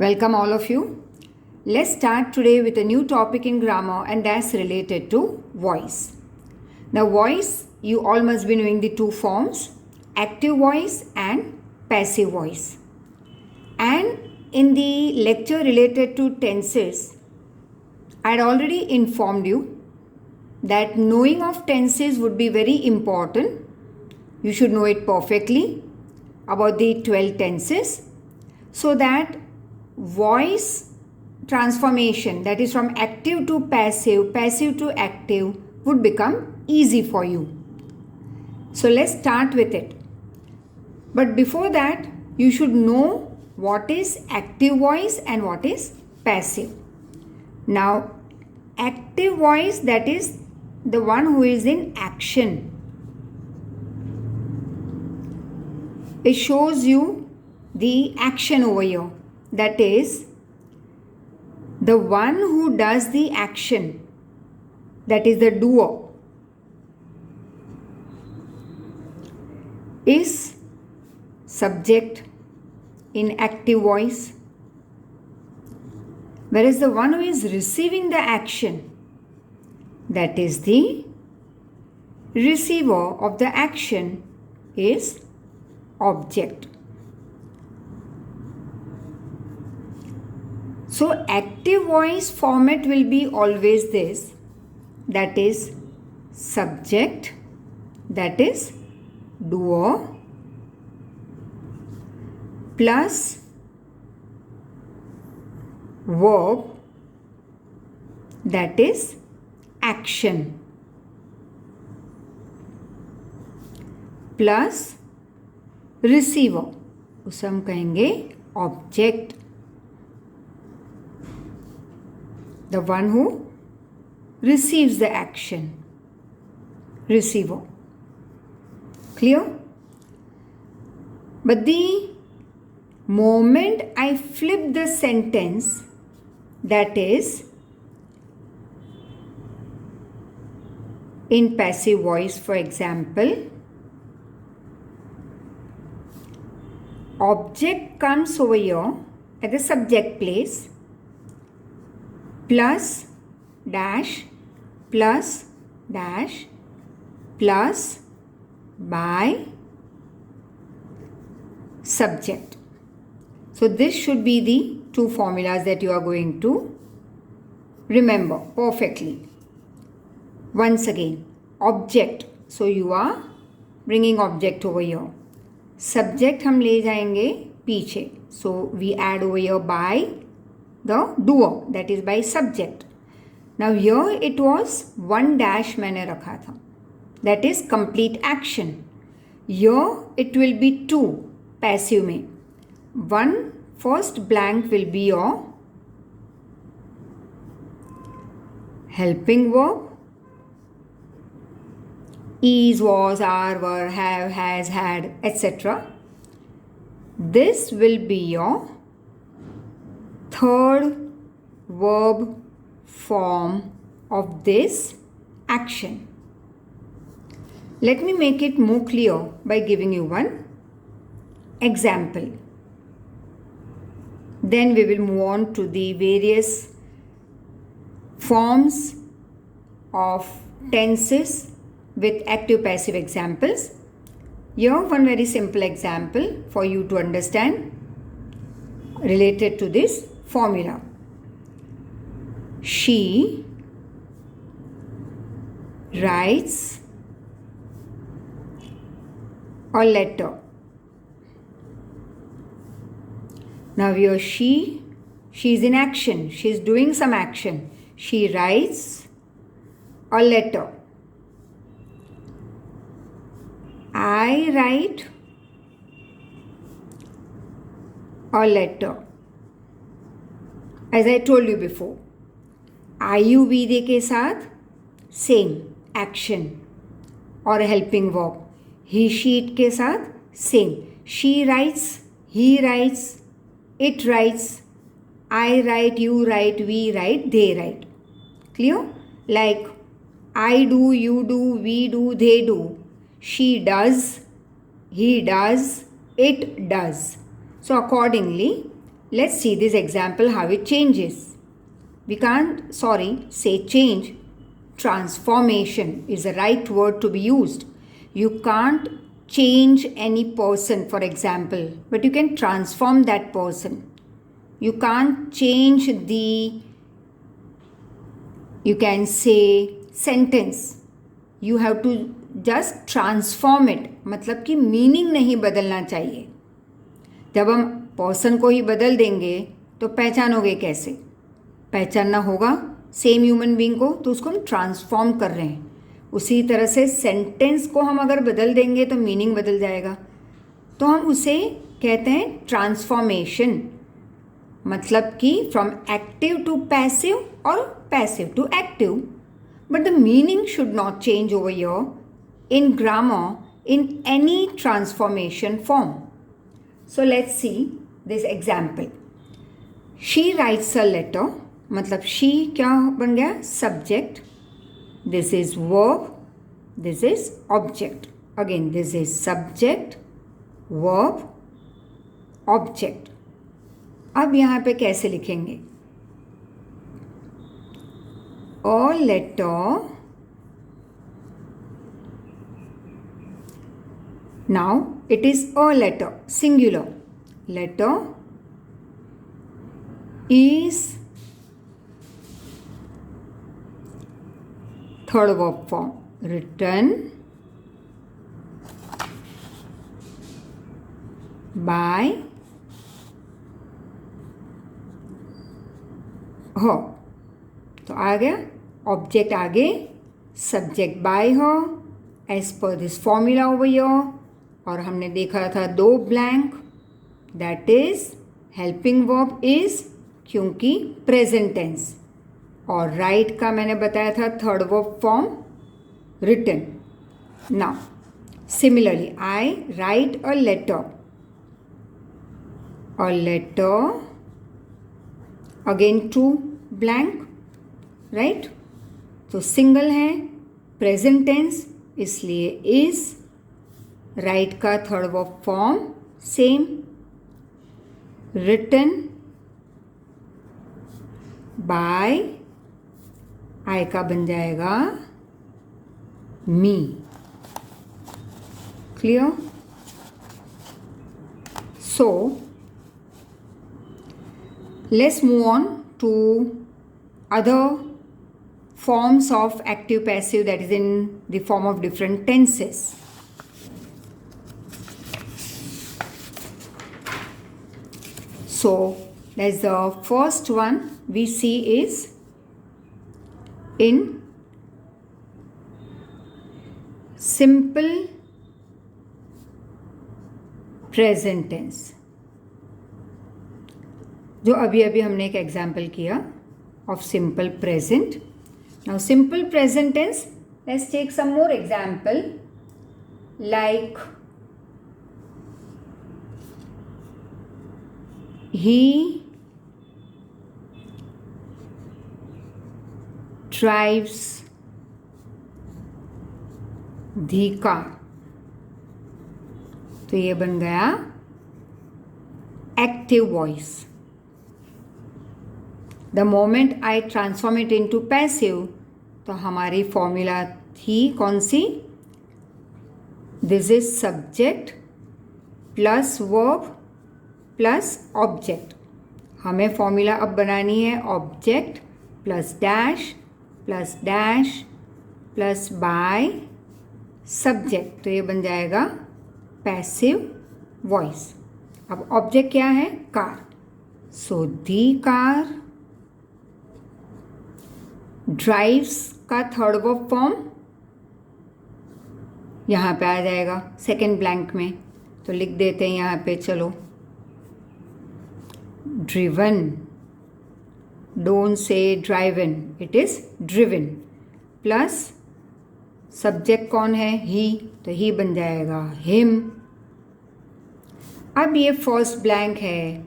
Welcome all of you. Let's start today with a new topic in grammar and that's related to voice. Now voice, you all must be knowing the two forms, active voice and passive voice. And in the lecture related to tenses, I had already informed you that knowing of tenses would be very important. You should know it perfectly about the 12 tenses so that voice transformation, that is from active to passive, passive to active, would become easy for you. So let's start with it. But before that, you should know what is active voice and what is passive. Now, active voice, that is the one who is in action. It shows you the action over here. That is, the one who does the action, that is the doer, is subject in active voice, whereas the one who is receiving the action, that is the receiver of the action, is object. So active voice format will be always this, that is subject, that is doer, plus verb, that is action, plus receiver, उसे हम कहेंगे object, the one who receives the action, receiver. Clear? But the moment I flip the sentence, that is in passive voice, for example, object comes over here at the subject place, plus dash plus dash plus by subject. So this should be the two formulas that you are going to remember perfectly. Once again, object. So you are bringing object over here. Subject हम ले जाएंगे पीछे. So we add over here by the doer, that is by subject. Now here it was one dash मैंने रखा था, that is complete action. Here it will be two passive में. One first blank will be your helping verb, is, was, are, were, have, has, had, etc. This will be your third verb form of this action. Let me make it more clear by giving you one example. Then we will move on to the various forms of tenses with active passive examples. Here one very simple example for you to understand related to this formula. She writes a letter. Now here she is in action. She is doing some action. She writes a letter. I write a letter. As I told you before, IUVD के साथ same action और helping verb. He, she, it के साथ same. She writes, he writes, it writes, I write, you write, we write, they write. Clear? Like I do, you do, we do, they do. She does, he does, it does. So accordingly, let's see this example how it changes. We can't, say change. Transformation is the right word to be used. You can't change any person, for example, but you can transform that person. You can't change the, you can say, sentence. You have to just transform it. मतलब कि meaning नहीं बदलना चाहिए. जब हम person को ही बदल देंगे तो पहचानोगे कैसे? पहचानना होगा सेम ह्यूमन बीइंग को, तो उसको हम ट्रांसफॉर्म कर रहे हैं. उसी तरह से सेंटेंस को हम अगर बदल देंगे तो मीनिंग बदल जाएगा. तो हम उसे कहते हैं ट्रांसफॉर्मेशन. मतलब कि फ्रॉम एक्टिव टू पैसिव और passive to active. But the meaning should not change over here in grammar in any transformation form. So let's see this example. She writes a letter. मतलब she क्या बन गया? Subject. This is verb. This is object. Again this is subject, verb, object. अब यहाँ पे कैसे लिखेंगे? A letter. Now it is a letter, singular. Letter is third verb form, written by her. तो आ गया ऑब्जेक्ट आगे, subject by her as per this formula over here. और हमने देखा था दो blank, that is helping verb is क्योंकि present tense, और राइट का मैंने बताया था third verb form written. Now similarly I write a letter. Again two blank, right. तो सिंगल है, प्रेजेंट टेंस, इसलिए इज. राइट का third verb form same, written by. I का बन जाएगा me. Clear? So let's move on to other forms of active passive, that is in the form of different tenses. So that's the first one we see is in simple present tense. जो अभी अभी हमने एक example किया of simple present. Now simple present tense, let's take some more example like he drives the car. तो ये बन गया active voice. The moment I transform it into passive, तो हमारी फॉर्मूला थी कौन सी? This is subject plus verb plus object. हमें फॉर्मूला अब बनानी है object plus dash plus by subject. तो ये बन जाएगा पैसिव वॉइस. अब ऑब्जेक्ट क्या है? कार. सो दी कार ड्राइव्स का थर्ड वर्ब फॉर्म यहाँ पे आ जाएगा सेकेंड ब्लैंक में. तो लिख देते हैं यहाँ पे, चलो driven. Don't say driven, it is driven. Plus subject कौन है? ही. तो ही बन जाएगा हिम. अब ये फर्स्ट ब्लैंक है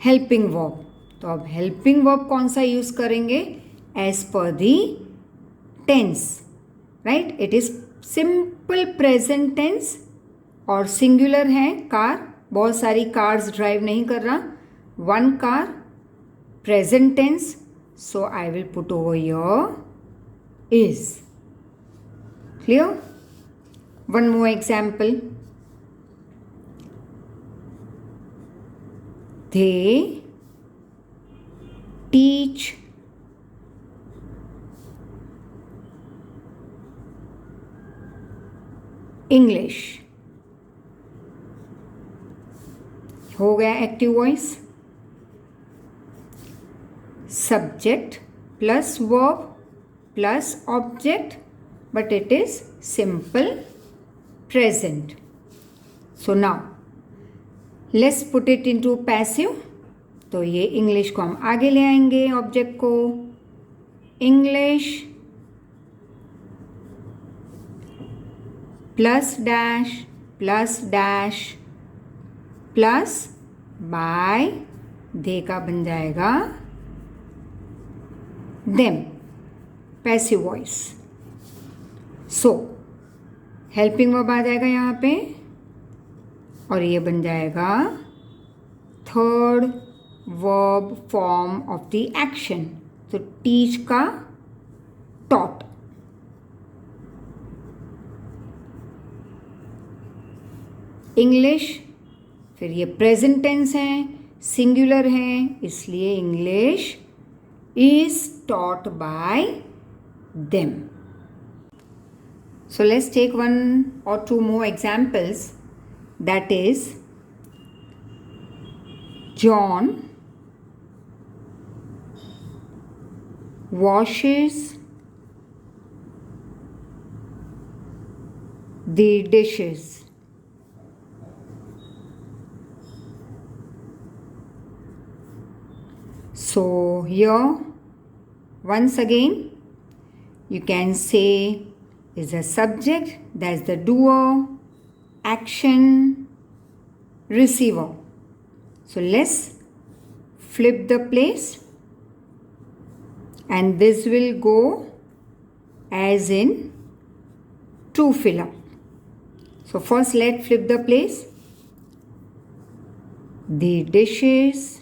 हेल्पिंग वर्ब. तो अब हेल्पिंग वर्ब कौन सा यूज करेंगे? as per the tense, right? It is simple present tense और singular है कार. बहुत सारी कार्स ड्राइव नहीं कर रहा, one car, present tense, so I will put over here is. Clear? One more example. They teach English. हो गया active voice. Subject plus verb plus object, but it is simple present. So now let's put it into passive. तो ये English को हम आगे ले आएंगे object को. English plus dash plus by they का बन जाएगा them. Passive voice. So helping verb आ जाएगा यहाँ पे और ये बन जाएगा third verb form of the action. तो टीच का टॉट. इंग्लिश, फिर ये प्रेजेंट टेंस है, सिंगुलर है, इसलिए English is taught by them. So let's take one or two more examples. That is, John washes the dishes. So here once again you can say is a subject, that's the doer, action, receiver. So let's flip the place and this will go as in to fill up. So first let's flip the place. The dishes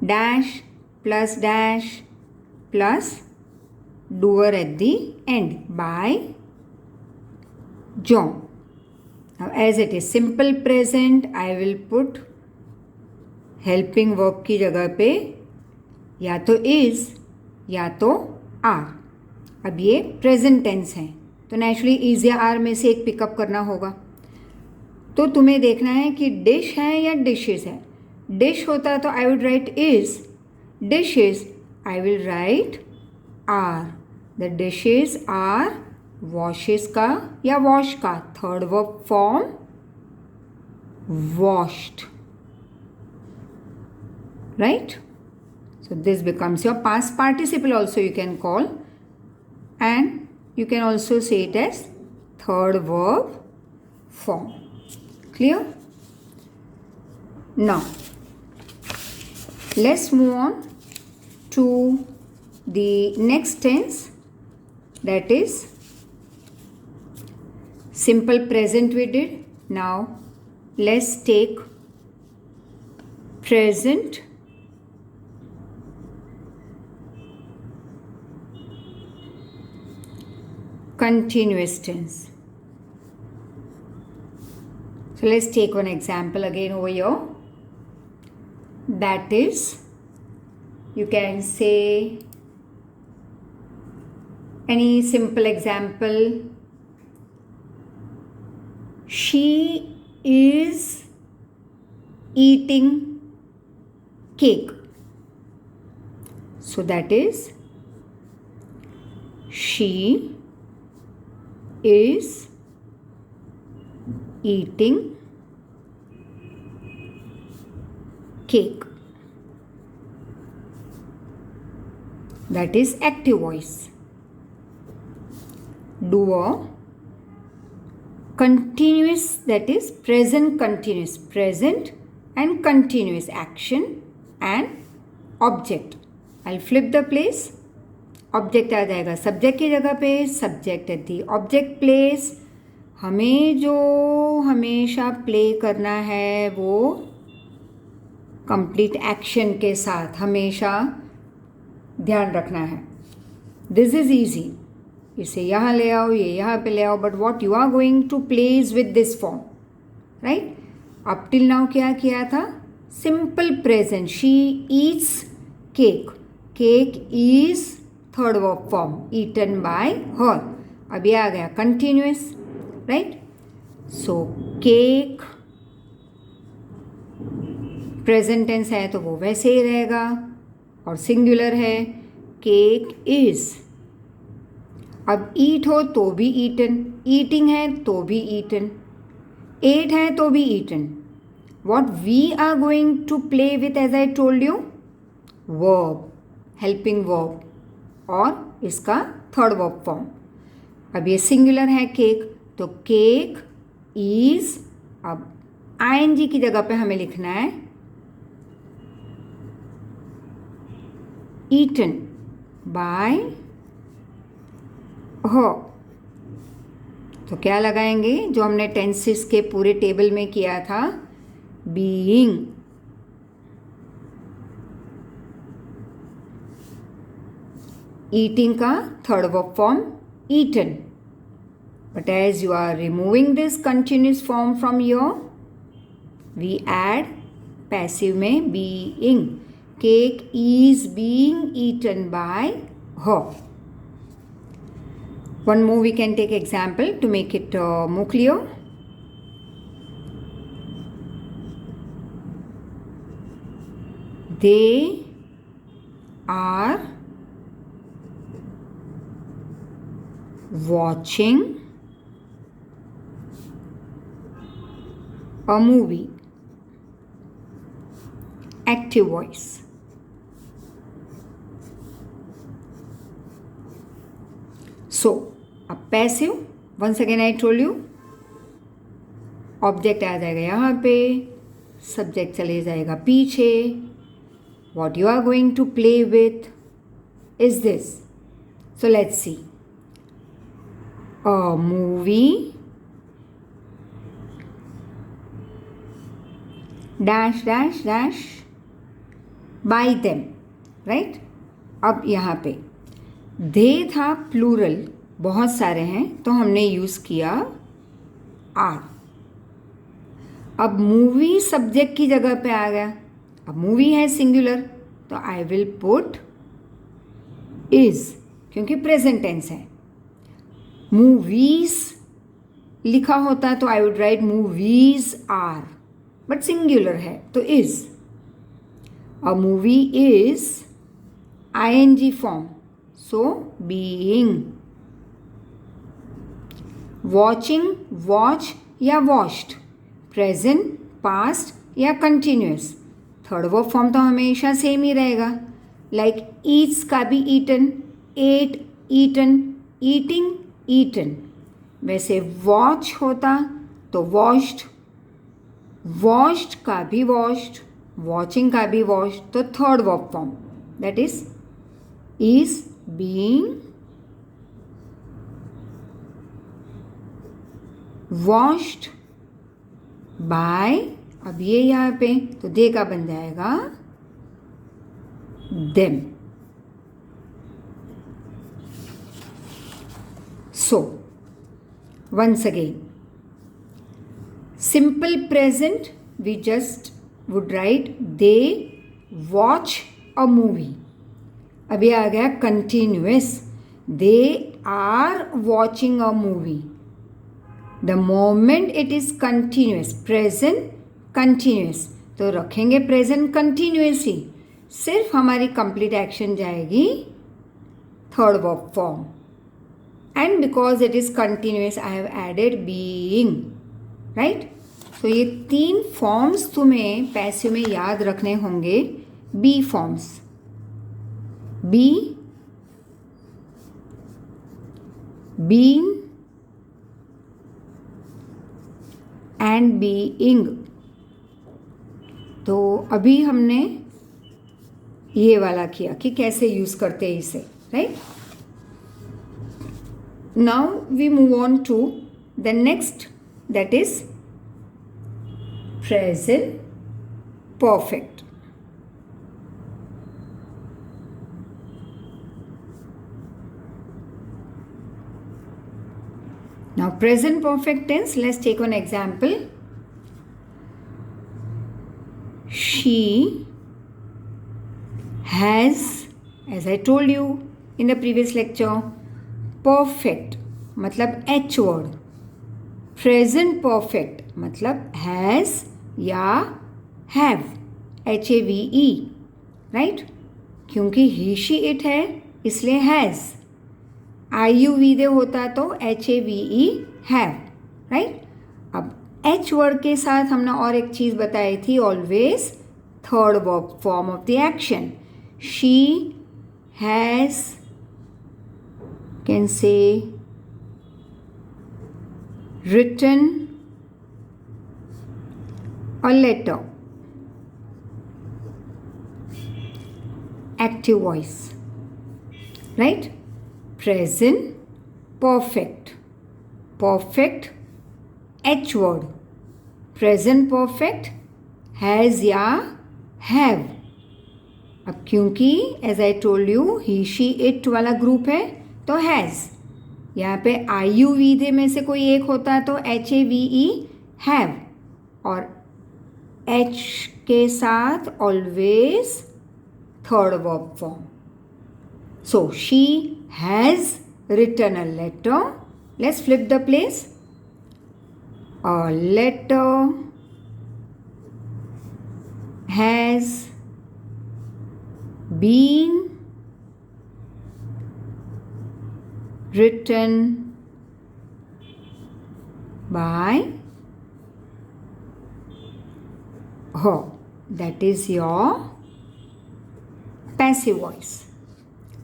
dash plus doer at the end by John. Now as it is simple present, I will put helping verb की जगह पे या तो is या तो are. अब ये present tense है तो नेचुरली is या are में से एक पिकअप करना होगा. तो तुम्हें देखना है कि डिश है या डिशेस है. डिश होता तो I would right is. Dishes I will write are. The dishes are washes का या wash का third verb form washed. Right? So this becomes your past participle also you can call, and you can also say it as third verb form. Clear? Now let's move on to the next tense, that is simple present we did. Now let's take present continuous tense. So let's take one example again over here. That is, you can say any simple example. She is eating cake. So that is, she is eating cake. That is active voice. Doer continuous, that is present continuous, present and continuous action and object. I'll flip the place. Object आ जाएगा subject की जगह पे, subject at the object place, हमें जो हमेशा play करना है वो कंप्लीट एक्शन के साथ हमेशा ध्यान रखना है. This is easy. इसे यहाँ ले आओ, ये यहाँ पे ले आओ, but what you are going to place with this form, right? Up till now क्या किया था? Simple present. She eats cake. Cake is third verb form, eaten by her. अब ये आ गया continuous, right? So cake present tense है तो वो वैसे ही रहेगा, और सिंगुलर है केक इज. अब ईट हो तो भी ईटन, ईटिंग है तो भी ईटन, एट है तो भी eaten. What we are going to play with as I told you, verb, helping verb, और इसका थर्ड वर्ब फॉर्म. अब ये सिंगुलर है केक, तो केक इज. अब आईएनजी की जगह पे हमें लिखना है ईटन बाय हर. तो क्या लगाएंगे जो हमने टेंसेस के पूरे टेबल में किया था, बीइंग. ईटिंग का third verb form eaten. But as you are removing this continuous form from your, we add passive में being. Cake is being eaten by her. One more we can take example to make it more clear. They are watching a movie. Active voice. So, a passive, once again I told you, object आ जाएगा यहाँ पे, subject चले जाएगा पीछे. What you are going to play with is this. So let's see. A movie dash dash dash by them, right? अब यहाँ पे they था प्लूरल, बहुत सारे हैं तो हमने यूज़ किया आर. अब मूवी सब्जेक्ट की जगह पे आ गया. अब मूवी है सिंगुलर तो आई विल पुट इज, क्योंकि प्रेजेंट टेंस है. मूवीज लिखा होता तो I would write movies are, but singular है तो is. A movie is ING form, so being. Watching, watch या वॉच्ड, प्रेजेंट, पास्ट या कंटिन्यूस. थर्ड वर्ब फॉर्म तो हमेशा सेम ही रहेगा, लाइक ईट्स का भी eaten, ate, eaten, eating, eaten. वैसे वॉच होता तो वॉश्ड, वॉश्ड का भी वॉश्ड, वॉचिंग का भी वॉश्ड, तो third verb form that is being washed bye. अब ये यहाँ पे तो दे का बन जाएगा them. So once again, simple present we just would write they watch a movie. अभी आ गया continuous, they are watching a movie. The moment it is continuous, present continuous, तो रखेंगे present continuous ही, सिर्फ हमारी complete action जाएगी third verb form. And because it is continuous, I have added being, right? So ये तीन forms तुम्हें passive में याद रखने होंगे. Be forms, be, being and being. तो अभी हमने ये वाला किया कि कैसे यूज़ करते हैं इसे, right? Now we move on to Then next, that is present perfect. Now present perfect tense, let's take an example. She has, as I told you in the previous lecture, perfect मतलब H word, present perfect मतलब has या have, HAVE, right? क्योंकि he she it है इसलिए has, IUV दे होता तो HAVE have, right? अब H word के साथ हमने और एक चीज़ बताई थी, always third verb form of the action. She has, can say written a letter. Active voice, right? Present perfect, perfect H word, present perfect has या have. अब क्योंकि as I told you he she it वाला group है तो has, यहाँ पे आई you we दे में से कोई एक होता है तो HAVE हैव, और H के साथ always third verb form. So she has written a letter. Let's flip the place. A letter has been written by her. That is your passive voice.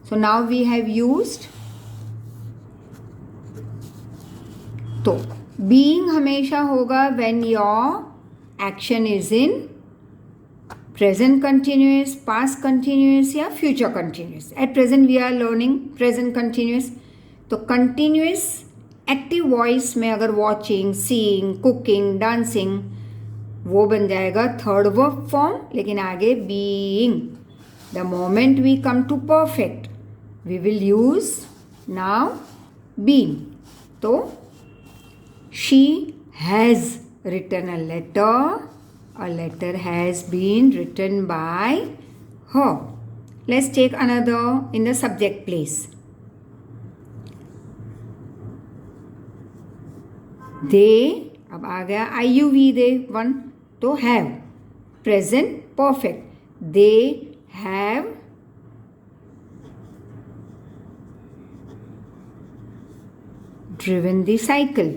So now we have used, तो being हमेशा होगा when your action is in present continuous, past continuous या future continuous. At present we are learning present continuous. तो continuous active voice में अगर watching, seeing, cooking, dancing वो बन जाएगा थर्ड वर्ब फॉर्म, लेकिन आगे being. The moment we come to perfect we will use now being. तो she has written a letter. A letter has been written by her. Let's take another in the subject place. They, अब आ गया IUV दे one तो have, present perfect. They have driven the cycle.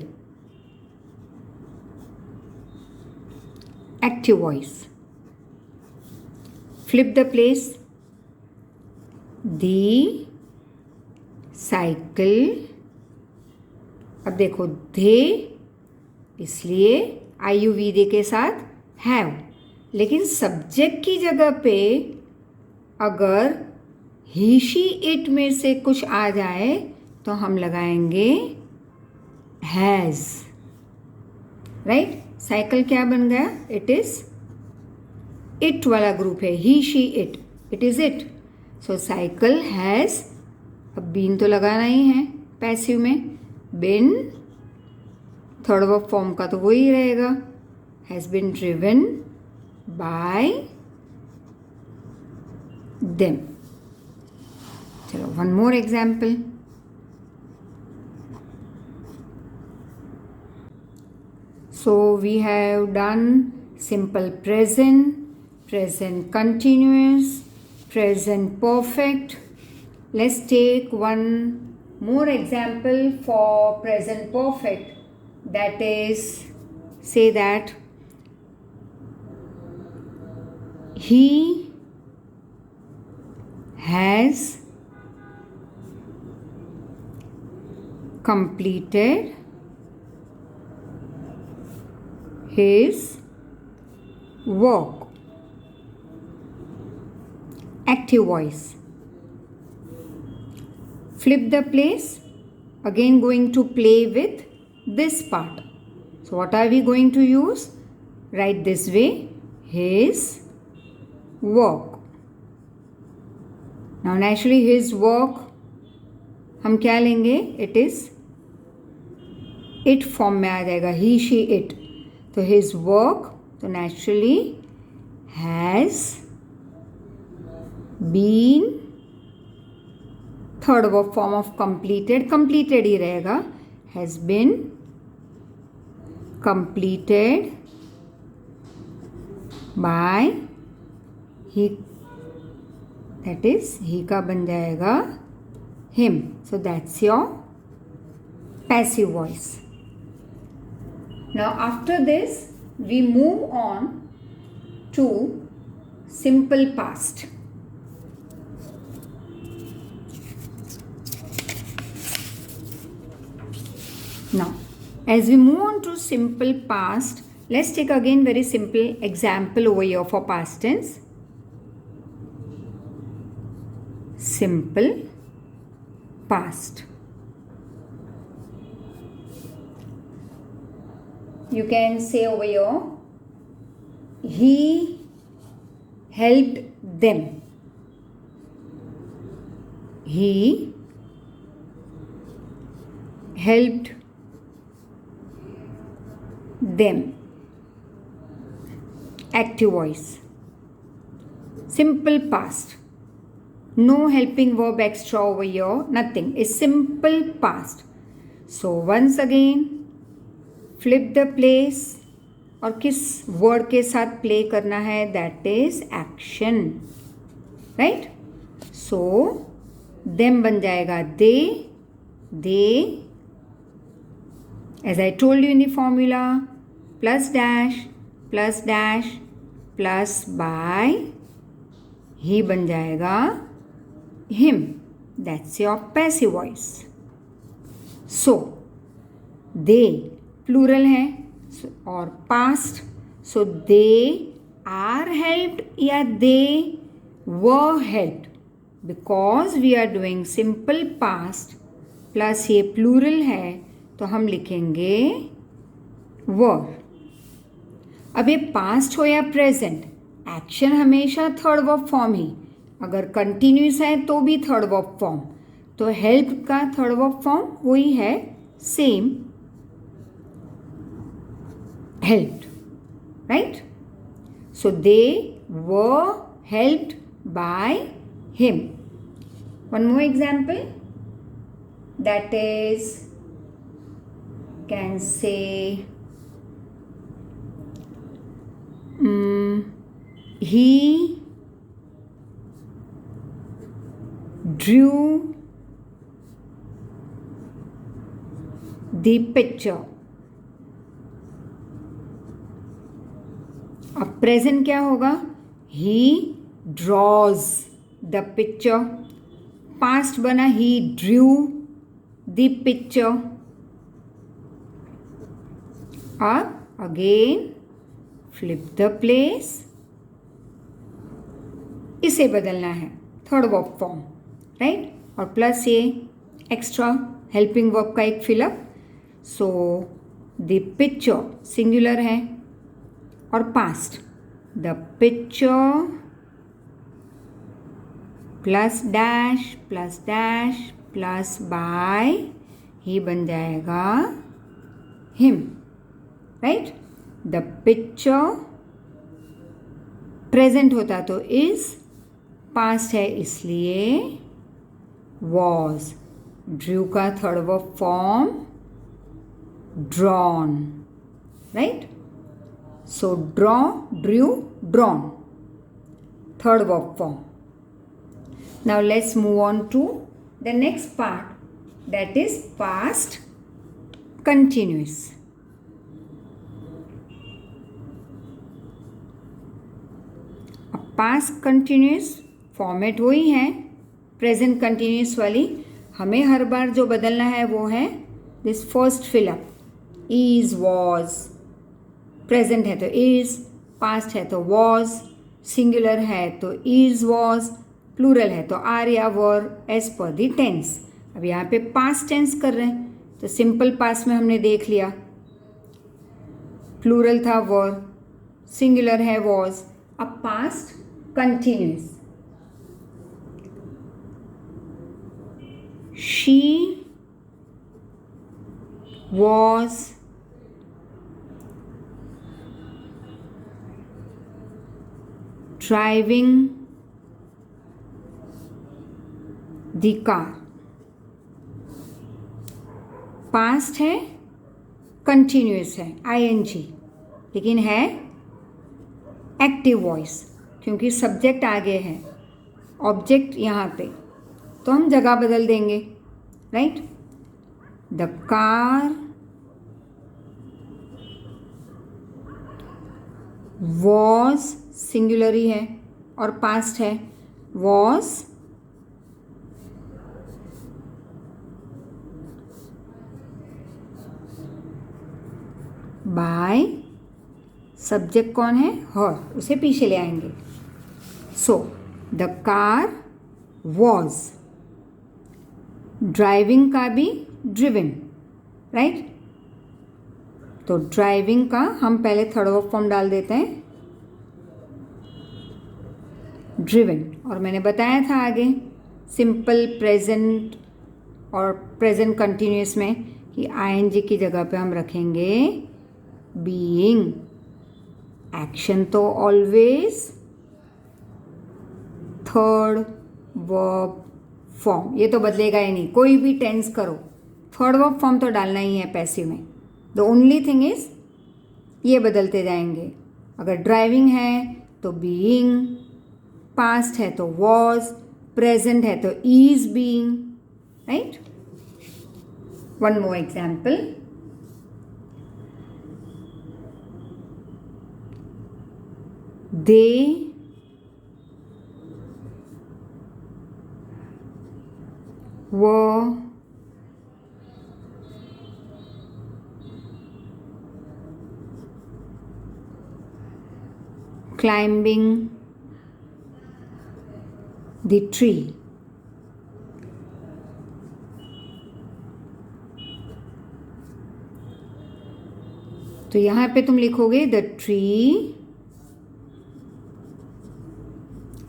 Active voice. Flip the place. The cycle. अब देखो they इसलिए IUV दे के साथ have, लेकिन subject की जगह पे अगर he she it में से कुछ आ जाए तो हम लगाएंगे has, राइट? साइकिल क्या बन गया? इट इज इट वाला ग्रुप है, he she it, it is it. So cycle has, अब बीन तो लगाना ही है पैसिव में, बिन थर्ड वर्ब फॉर्म का तो वही रहेगा, has been driven by them. चलो one more example. So we have done simple present, present continuous, present perfect. Let's take one more example for present perfect. That is, say that he has completed his work. Active voice. Flip the place. Again going to play with this part. So what are we going to use? Write this way, his work. Now naturally his work हम क्या लेंगे? It is it form में आ जाएगा, he she it. तो his work तो naturally has been third verb form of completed, completed ही रहेगा, has been completed by he, that is he का बन जाएगा him. So that's your passive voice. Now after this we move on to simple past. Now as we move on to simple past, let's take again very simple example over here for past tense. Simple past. You can say over here, he helped them. He helped them. Active voice. Simple past. No helping verb extra over here. Nothing. It's simple past. So once again, flip the place. और किस word के साथ play करना है? That is action, right? So them बन जाएगा they, as I told you in the formula, plus dash plus by he बन जाएगा him. That's your passive voice. So they plural है और past. So they are helped या they were helped, because we are doing simple past plus ये plural है तो हम लिखेंगे वर. अब ये पास्ट हो या प्रेजेंट, एक्शन हमेशा थर्ड वर्ब फॉर्म ही. अगर कंटिन्यूस है तो भी थर्ड वर्ब फॉर्म. तो हेल्प का थर्ड वर्ब फॉर्म वही है, same, helped, right? So they were helped by him. One more example, that is, can say he drew the picture. अब present क्या होगा? He draws the picture. Past बना he drew the picture. अब again flip the place, इसे बदलना है third verb form, right? और plus ये एक्स्ट्रा हेल्पिंग वर्ब का एक fill up. So the picture singular है और past. The picture plus dash plus by he बन जाएगा him, right? The picture present होता तो इज, पास्ट है इसलिए वॉज. ड्रू का third verb form drawn, right? So draw, drew, drawn. Third verb form. Now let's move on to the next part, that is past continuous. अब past continuous format वही है present continuous वाली. हमें हर बार जो बदलना है वो है this first fill up. Is, was. Present है तो इज, पास्ट है तो वॉज, सिंगुलर है तो इज वॉज, प्लूरल है तो आर या वर, एज पर दी टेंस. अब यहाँ पे पास्ट टेंस कर रहे हैं तो सिंपल पास्ट में हमने देख लिया, प्लूरल था वर, सिंगुलर है वॉज। अब past continuous, she was driving the car. Past है, कंटिन्यूस है, आईएनजी, लेकिन है एक्टिव वॉइस, क्योंकि सब्जेक्ट आगे है, ऑब्जेक्ट यहाँ पे, तो हम जगह बदल देंगे, right. The car was, singular ही है और पास्ट है, वॉज बाय, सब्जेक्ट कौन है, हर, उसे पीछे ले आएंगे। So the car was, driving का भी ड्रिवन, राइट। तो ड्राइविंग का हम पहले थर्ड वर्ब फॉर्म डाल देते हैं, ड्रिवन। और मैंने बताया था आगे सिंपल प्रेजेंट और प्रेजेंट कंटिन्यूस में कि आईएनजी की जगह पे हम रखेंगे बीइंग। एक्शन तो ऑलवेज थर्ड वर्ब फॉर्म, ये तो बदलेगा ही नहीं, कोई भी टेंस करो थर्ड वर्ब फॉर्म तो डालना ही है पैसिव में। द ओनली थिंग इज ये बदलते जाएंगे। अगर ड्राइविंग है तो बीइंग, पास्ट है तो वॉज, प्रेजेंट है तो is being, right. One more example, they were climbing the tree. तो यहाँ पे तुम लिखोगे द ट्री,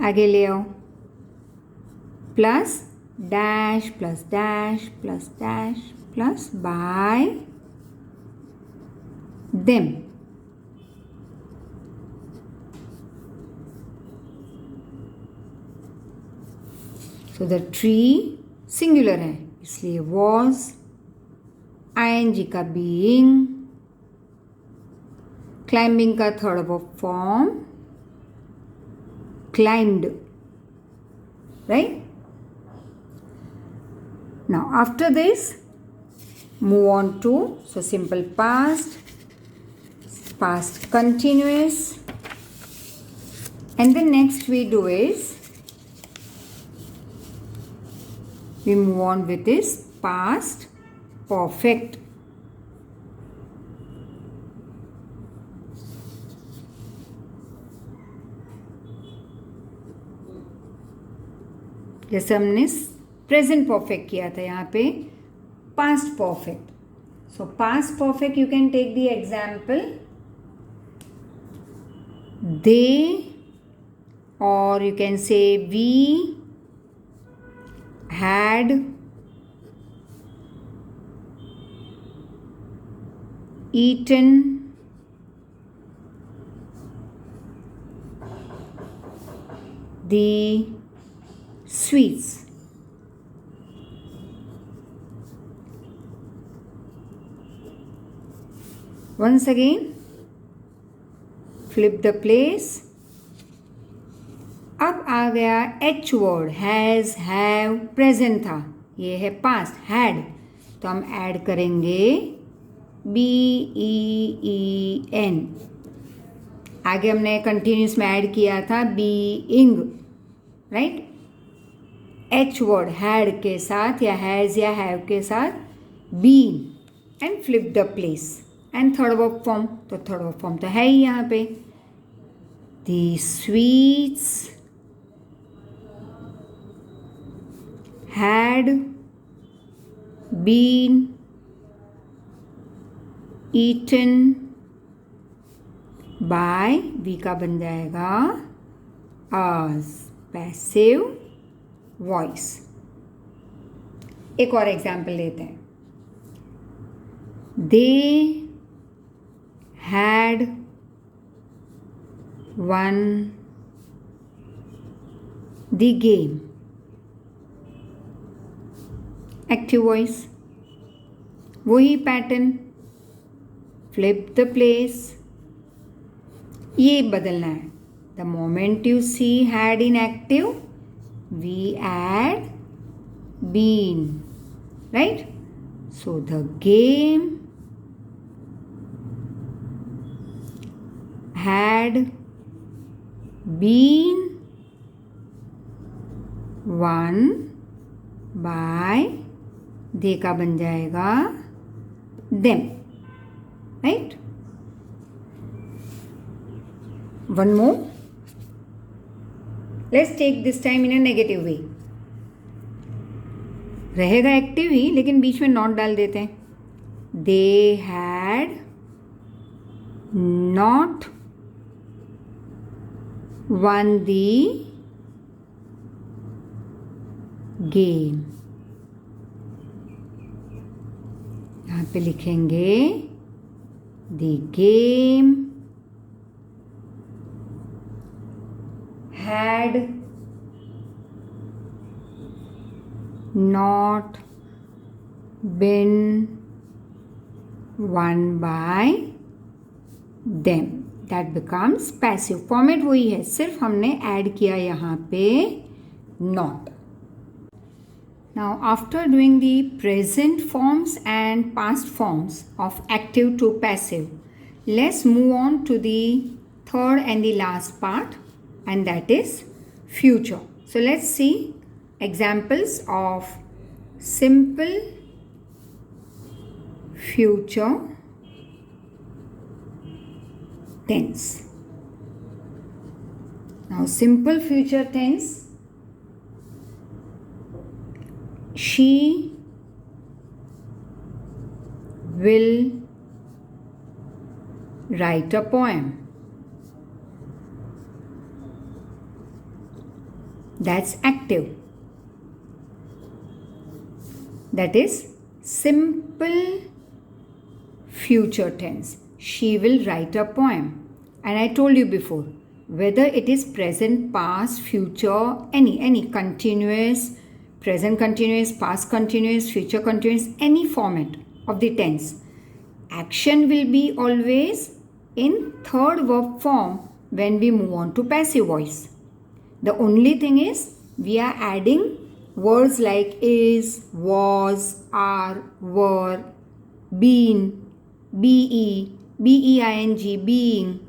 आगे ले आओ, plus dash plus dash plus dash plus bye them. So the tree singular है इसलिए वॉज, आईएनजी का बीइंग, क्लाइंबिंग का third verb form climbed, right? Now after this move on to, so simple past, past continuous, and the next we do is we move on with this past perfect. जैसे हमने present perfect किया था, यहाँ पे past perfect. So past perfect you can take the example they, or you can say we had eaten the sweets. Once again, flip the place. अब आ गया H word, has, have, present था, ये है past, had, तो हम add करेंगे BEEN. आगे हमने कंटिन्यूस में ऐड किया था being, right. H word had के साथ या हैज़ या हैव के साथ been, and flip the place, and third verb form, तो थर्ड वर्ब फॉर्म तो है ही यहाँ पे. The sweets had been eaten by, we का बन जाएगा us, पैसिव वॉइस। एक और एग्जाम्पल लेते हैं। They had won the game, active voice. वही पैटर्न, फ्लिप द प्लेस, ये बदलना है। The moment you see had in active, we add been, right? So the game had been won by, they का बन जाएगा them, right? One more. Let's take this time in a negative way. रहेगा active ही, लेकिन बीच में not डाल देते हैं। They had not won the game. यहाँ पे लिखेंगे the game had not been won by them. That becomes passive. Format वही है, सिर्फ हमने ऐड किया यहाँ पे not. Now after doing the present forms and past forms of active to passive, let's move on to the third and the last part, and that is future. So let's see examples of simple future tense. Now simple future tense, she will write a poem. That's active. That is simple future tense. She will write a poem. And I told you before, whether it is present, past, future, any continuous, present continuous, past continuous, future continuous, any format of the tense, action will be always in third verb form when we move on to passive voice. The only thing is we are adding words like is, was, are, were, been, be, being, being.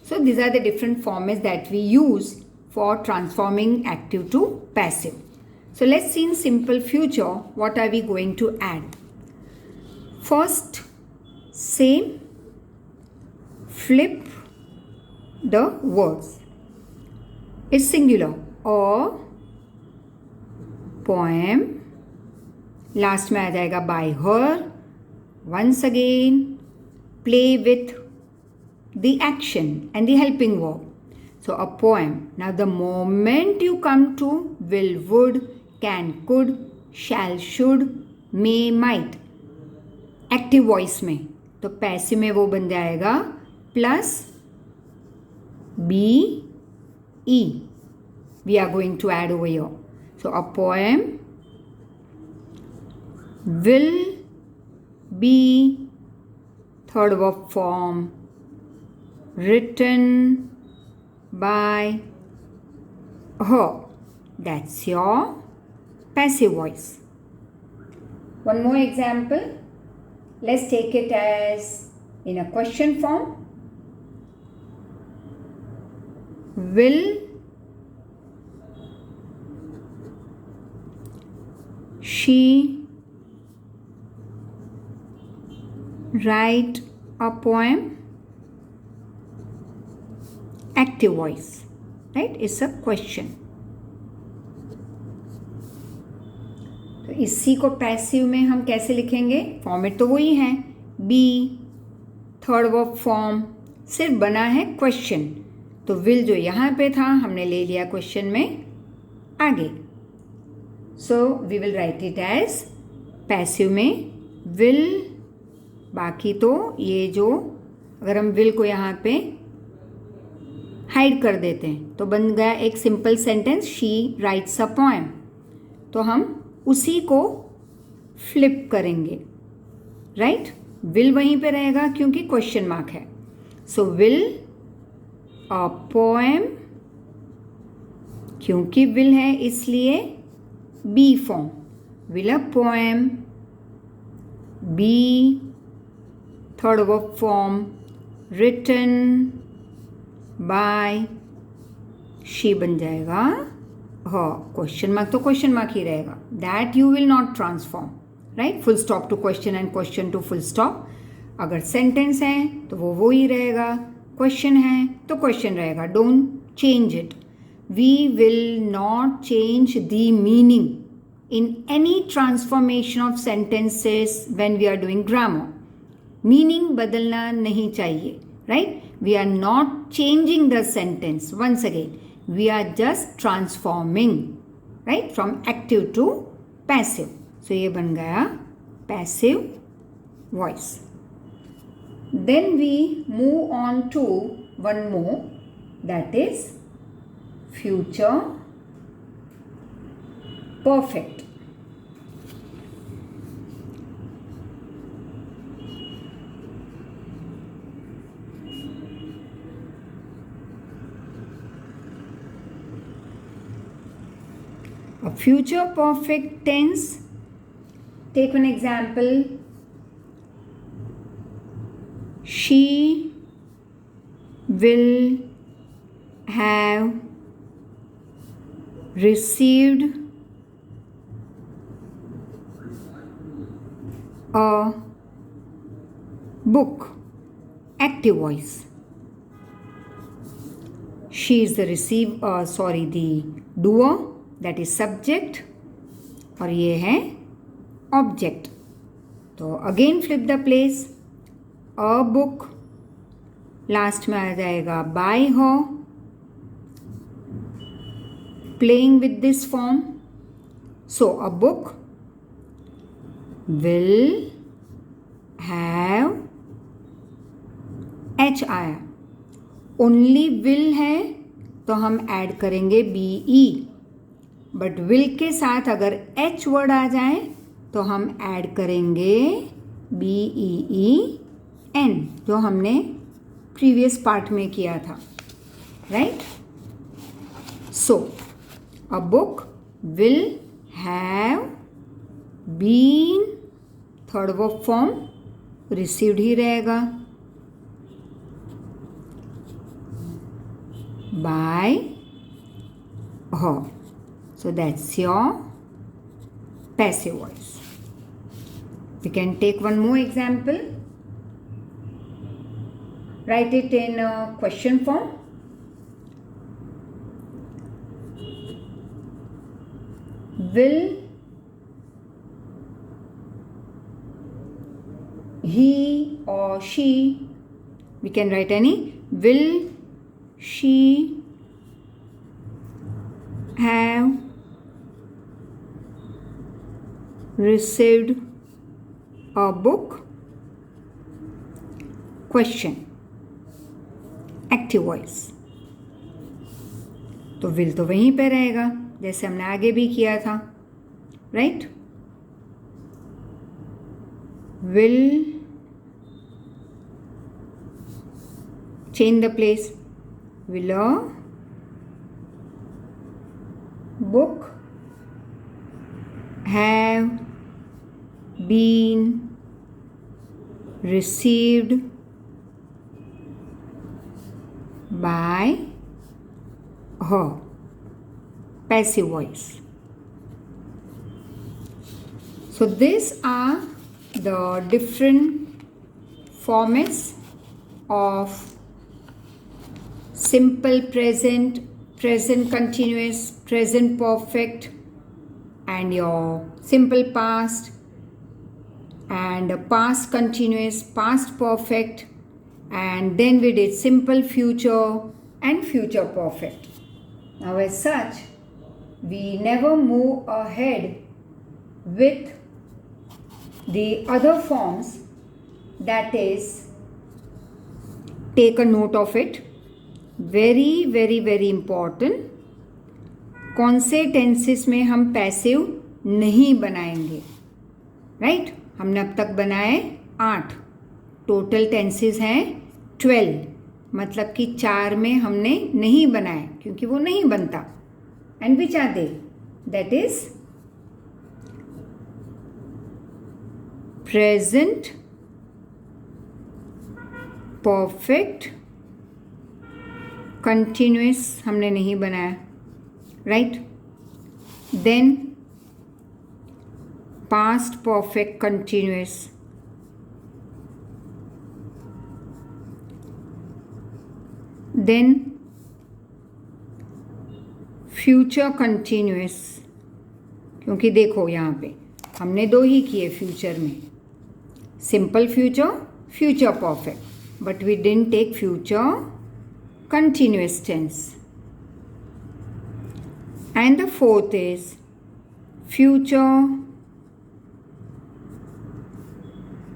So these are the different formats that we use for transforming active to passive. So let's see in simple future what are we going to add. First, same, flip the words. It's singular. A poem, last में आ जाएगा by her. Once again, play with the action and the helping verb. So a poem. Now the moment you come to will, would, can, could, shall, should, may, might, active voice में, तो passive में वो बन जाएगा plus B E. We are going to add over here. So a poem will be third verb form written by her. That's your passive voice. One more example. Let's take it as in a question form. Will she write a poem? Active voice, right? It's a question. तो इसी को passive में हम कैसे लिखेंगे? Format तो वही है, बी थर्ड वर्ब फॉर्म सिर्फ बना है क्वेश्चन, तो विल जो यहाँ पे था हमने ले लिया क्वेश्चन में आगे. So we will write it as passive में विल. बाकी तो ये जो अगर हम विल को यहाँ पे हाइड कर देते हैं तो बन गया एक simple sentence, she writes a poem. तो हम उसी को फ्लिप करेंगे, राइट. विल वहीं पे रहेगा क्योंकि क्वेश्चन मार्क है. सो विल अ पोएम, क्योंकि विल है इसलिए be form. Will a poem be third verb form written by she बन जाएगा. हाँ, क्वेश्चन मार्क तो क्वेश्चन मार्क ही रहेगा. That you will not transform, right. Full stop to question and question to full stop. अगर sentence है तो वो ही रहेगा, क्वेश्चन है तो क्वेश्चन रहेगा. Don't change it. We will not change the meaning in any transformation of sentences when we are doing grammar. Meaning बदलना नहीं चाहिए, right. We are not changing the sentence. Once again we are just transforming, right, from active to passive. So ये बन गया passive voice. Then we move on to one more, that is future perfect. A future perfect tense. Take an example. She will have received a book. Active voice. She is the the doer. That is subject और ये है object. तो again flip the place. A book last में आ जाएगा bye her. Playing with this form. So a book will have H आया. Only will है तो हम ऐड करेंगे BE. बट विल के साथ अगर एच वर्ड आ जाए तो हम ऐड करेंगे BEEN, जो हमने प्रीवियस पार्ट में किया था, right. So a book will have been third verb form received ही रहेगा by her. So that's your passive voice. We can take one more example. Write it in a question form. Will he or she, we can write any, will she have received a book? Question. Active voice. तो will तो वहीं पे रहेगा जैसे हमने आगे भी किया था, right. will change the place. Will a book have been received by her? Passive voice. So these are the different formats of simple present, present continuous, present perfect, and your simple past, and past continuous, past perfect, and then we did simple future and future perfect. Now, as such, we never move ahead with the other forms. That is, take a note of it. Very very very important. कौन से tenses में हम passive नहीं बनाएंगे, right? हमने अब तक बनाए 8, टोटल टेंसेस हैं 12, मतलब कि 4 में हमने नहीं बनाए क्योंकि वो नहीं बनता. And which are they? That is present perfect continuous हमने नहीं बनाया, right? Then past perfect continuous, then future continuous, क्योंकि देखो यहाँ पे हमने 2 ही किए फ्यूचर में, simple future, future perfect, but we didn't take future continuous tense. And the fourth is future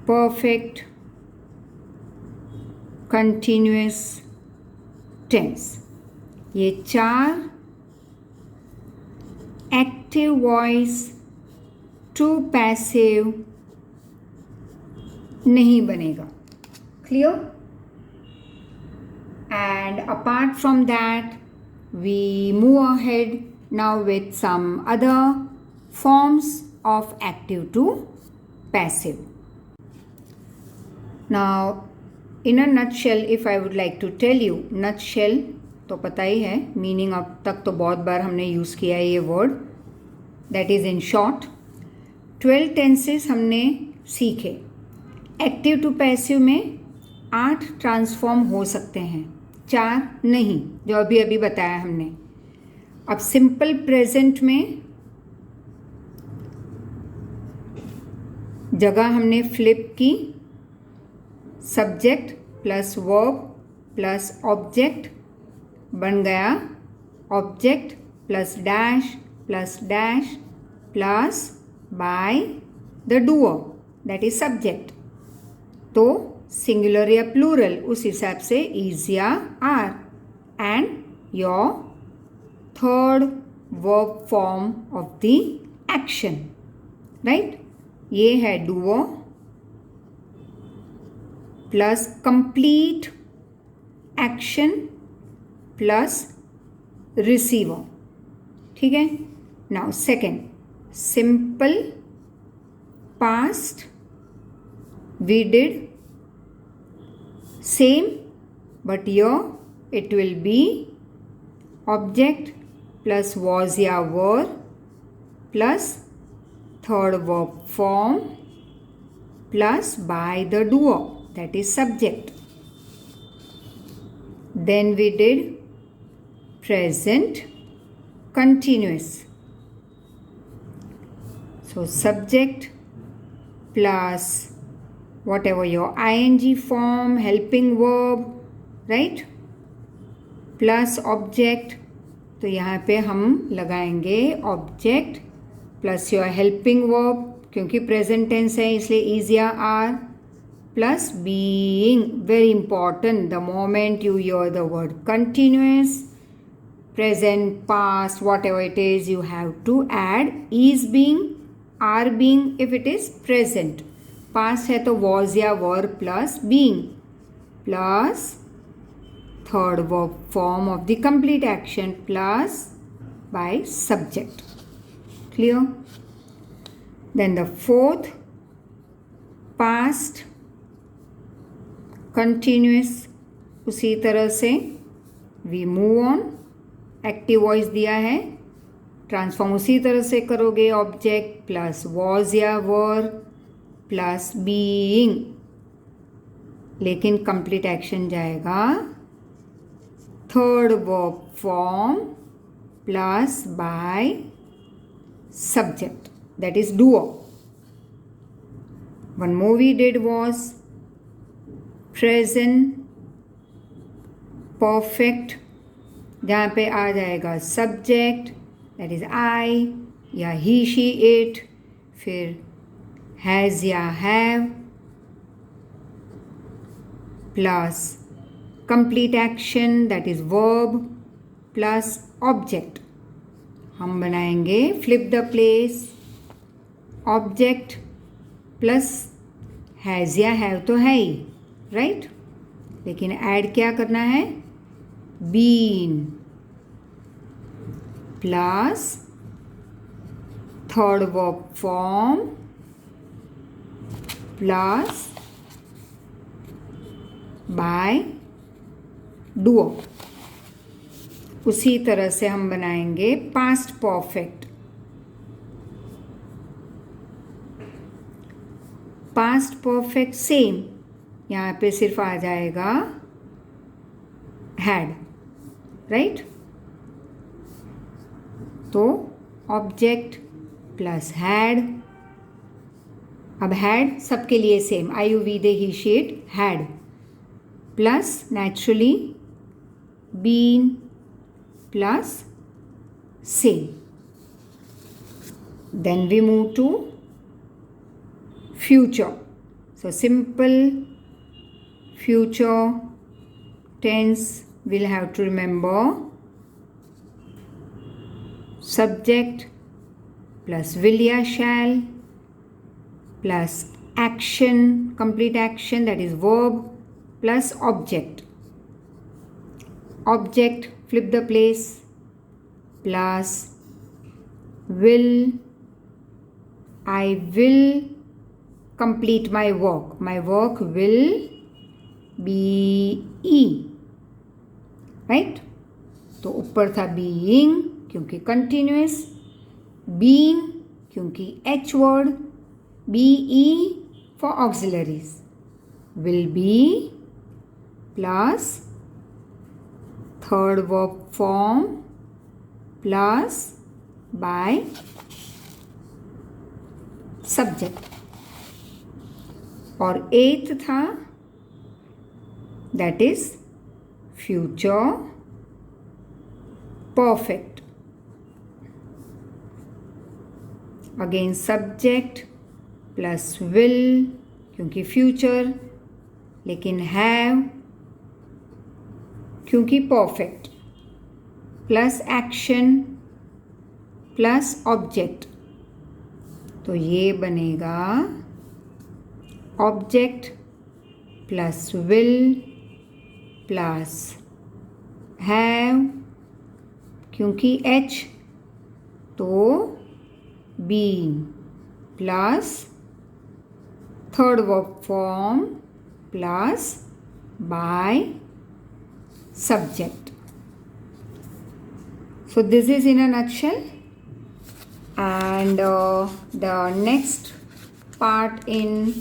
perfect continuous tense. ये 4 active voice to passive नहीं बनेगा. Clear? And apart from that, we move ahead now with some other forms of active to passive. Now, in a nutshell, if I would like to tell you, nutshell तो पता ही है meaning, अब तक तो बहुत बार हमने यूज़ किया है ये word. That is in short 12 tenses हमने सीखे. एक्टिव टू पैसिव में 8 ट्रांसफॉर्म हो सकते हैं, 4 नहीं, जो अभी अभी बताया हमने. अब सिंपल प्रेजेंट में जगह हमने फ्लिप की, subject plus verb plus object बन गया object plus dash plus by the doer, that is subject. तो सिंगुलर या प्लूरल उस हिसाब से इज या are. And your third verb form of the action, right? ये है doer plus complete action plus receiver. ठीक है. Now second, simple past we did same, but here it will be object plus was ya were plus third verb form plus by the doer, that is subject. Then we did present continuous, so subject plus whatever your ing form, helping verb, right, plus object. तो यहाँ पे हम लगाएंगे object plus your helping verb, क्योंकि present tense है इसलिए is या are, plus being, very important, the moment you hear the word continuous, present, past, whatever it is, you have to add is being, are being if it is present. Past है तो was या were plus being plus third verb form of the complete action plus by subject. Clear? Then the fourth, past continuous, उसी तरह से we move on. Active voice दिया है, transform उसी तरह से करोगे, ऑब्जेक्ट प्लस वॉज या वर प्लस बीइंग, लेकिन कंप्लीट एक्शन जाएगा third verb form plus by subject, that is doer. One more we did was present perfect जहाँ पे आ जाएगा सब्जेक्ट दैट इज़ आई या ही शी इट, फिर has या have plus complete action that is verb plus object. हम बनाएंगे flip the place. Object plus has या हैव तो है ही, राइट, लेकिन ऐड क्या करना है, been plus third verb form plus by doer. उसी तरह से हम बनाएंगे past perfect. Past perfect same, यहाँ पे सिर्फ आ जाएगा हैड, राइट. तो ऑब्जेक्ट प्लस हैड. अब हैड सबके लिए same, I you we they he she it had plus naturally been plus same. Then we move to future. So simple future tense we'll have to remember subject plus will ya shall plus action, complete action that is verb plus object. Object flip the place plus will, I will complete my work. My work will be, right? तो ऊपर था being क्योंकि continuous, being क्योंकि H word, be for auxiliaries, will be plus third verb form plus by subject. और eighth था that is future perfect. Again subject plus will क्योंकि future, लेकिन have क्योंकि perfect plus action plus object. तो ये बनेगा object plus will plus have क्योंकि H तो being plus third verb form plus bye subject. So this is in a nutshell, and the next part in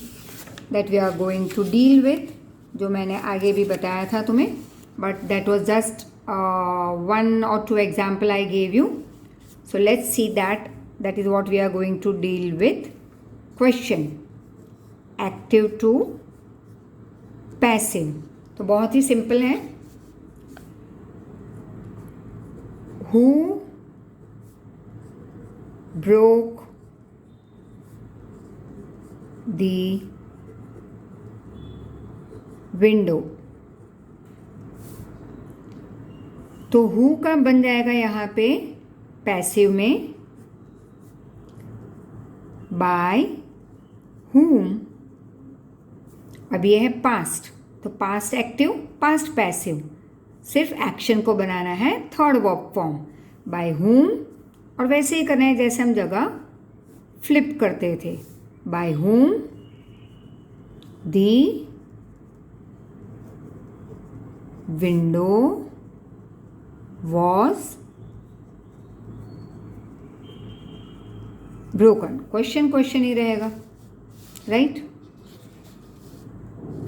that we are going to deal with, जो मैंने आगे भी बताया था तुम्हें, but that was just one or two example I gave you. So let's see that. That is what we are going to deal with. Question: active to passive. तो बहुत ही simple है. Who broke the window? तो who का बन जाएगा यहाँ पे passive में by whom. अब ये है पास्ट, तो पास्ट एक्टिव पास्ट पैसिव, सिर्फ एक्शन को बनाना है third verb form by whom. और वैसे ही करना है जैसे हम जगह फ्लिप करते थे. By whom the window was broken. Question ही रहेगा, right.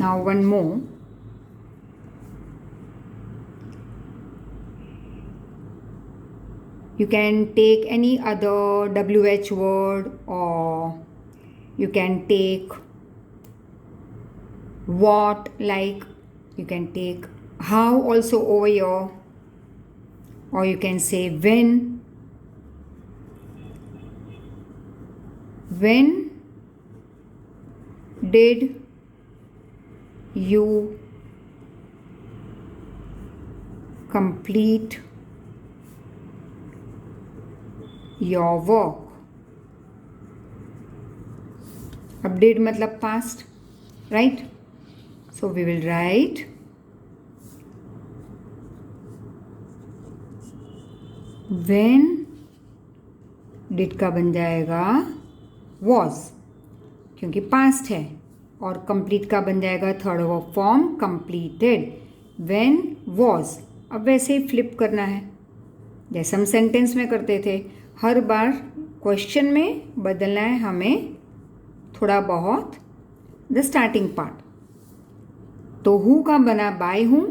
Now one more. You can take any other WH word, or you can take what, like you can take how also over here, or you can say when did you complete your work? अब did मतलब past, right? So we will write when did का बन जाएगा was, क्योंकि past है, और complete का बन जाएगा third verb form completed. when was, अब वैसे ही फ्लिप करना है जैसे हम सेंटेंस में करते थे. हर बार क्वेश्चन में बदलना है हमें थोड़ा बहुत द स्टार्टिंग पार्ट. तो हु का बना बाय हूँ,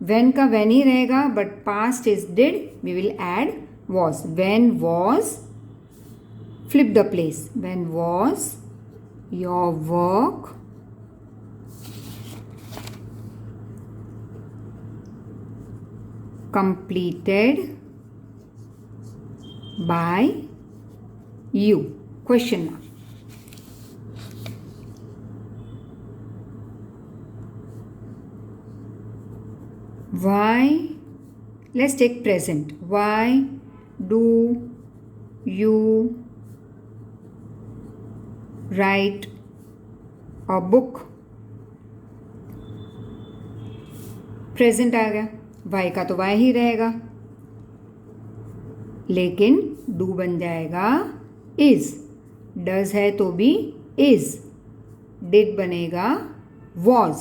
वेन का वेन ही रहेगा, but past is did, we will add was. When was, flip the place, when was your work completed by you? Question mark. Why? Let's take present. Why do you write a book? Present आ गया, why का तो why he रहेगा, लेकिन do बन जाएगा is. Does है तो भी इज. डिड बनेगा वॉज.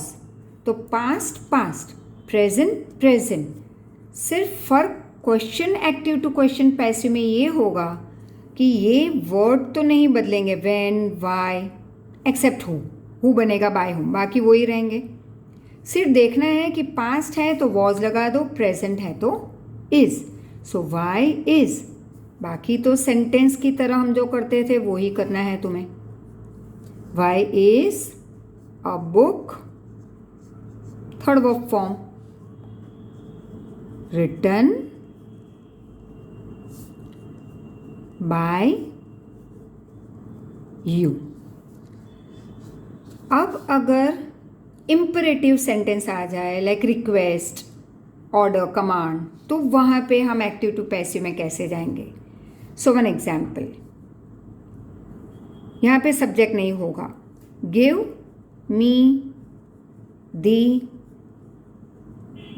तो पास्ट पास्ट, प्रेजेंट प्रेजेंट. सिर्फ फर्क question active to question passive में ये होगा कि ये वर्ड तो नहीं बदलेंगे, व्हेन, वाई, एक्सेप्ट हु बनेगा बाय हूँ, बाकी वो ही रहेंगे. सिर्फ देखना है कि पास्ट है तो वॉज लगा दो, प्रेजेंट है तो इज. सो वाई इज, बाकी तो सेंटेंस की तरह हम जो करते थे वो ही करना है तुम्हें. Why is a book, third verb form, written by you. अब अगर इम्परेटिव सेंटेंस आ जाए लाइक रिक्वेस्ट, ऑर्डर, कमांड, तो वहाँ पे हम एक्टिव टू पैसिव में कैसे जाएंगे? सो वन एग्जाम्पल, यहाँ पे सब्जेक्ट नहीं होगा. गिव मी दी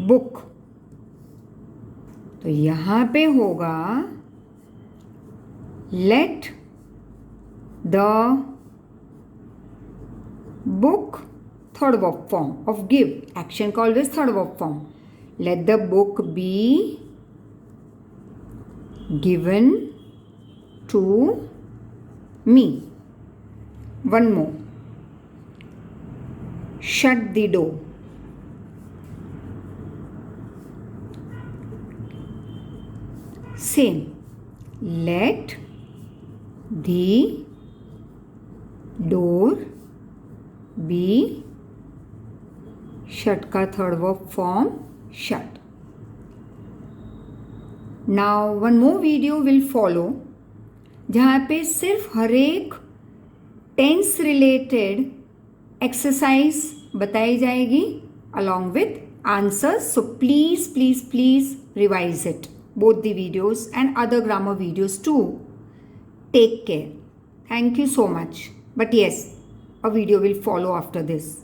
बुक, तो यहाँ पे होगा let the book, third verb form of give. Action का always third verb form. Let the book be given to me. One more. Shut the door. Same. Let the door be shut का third verb form shut. Now one more video will follow जहाँ पे सिर्फ हर एक tense related exercise बताई जाएगी along with answers. So please revise it, both the videos and other grammar videos too. Take care. Thank you so much. But yes, a video will follow after this.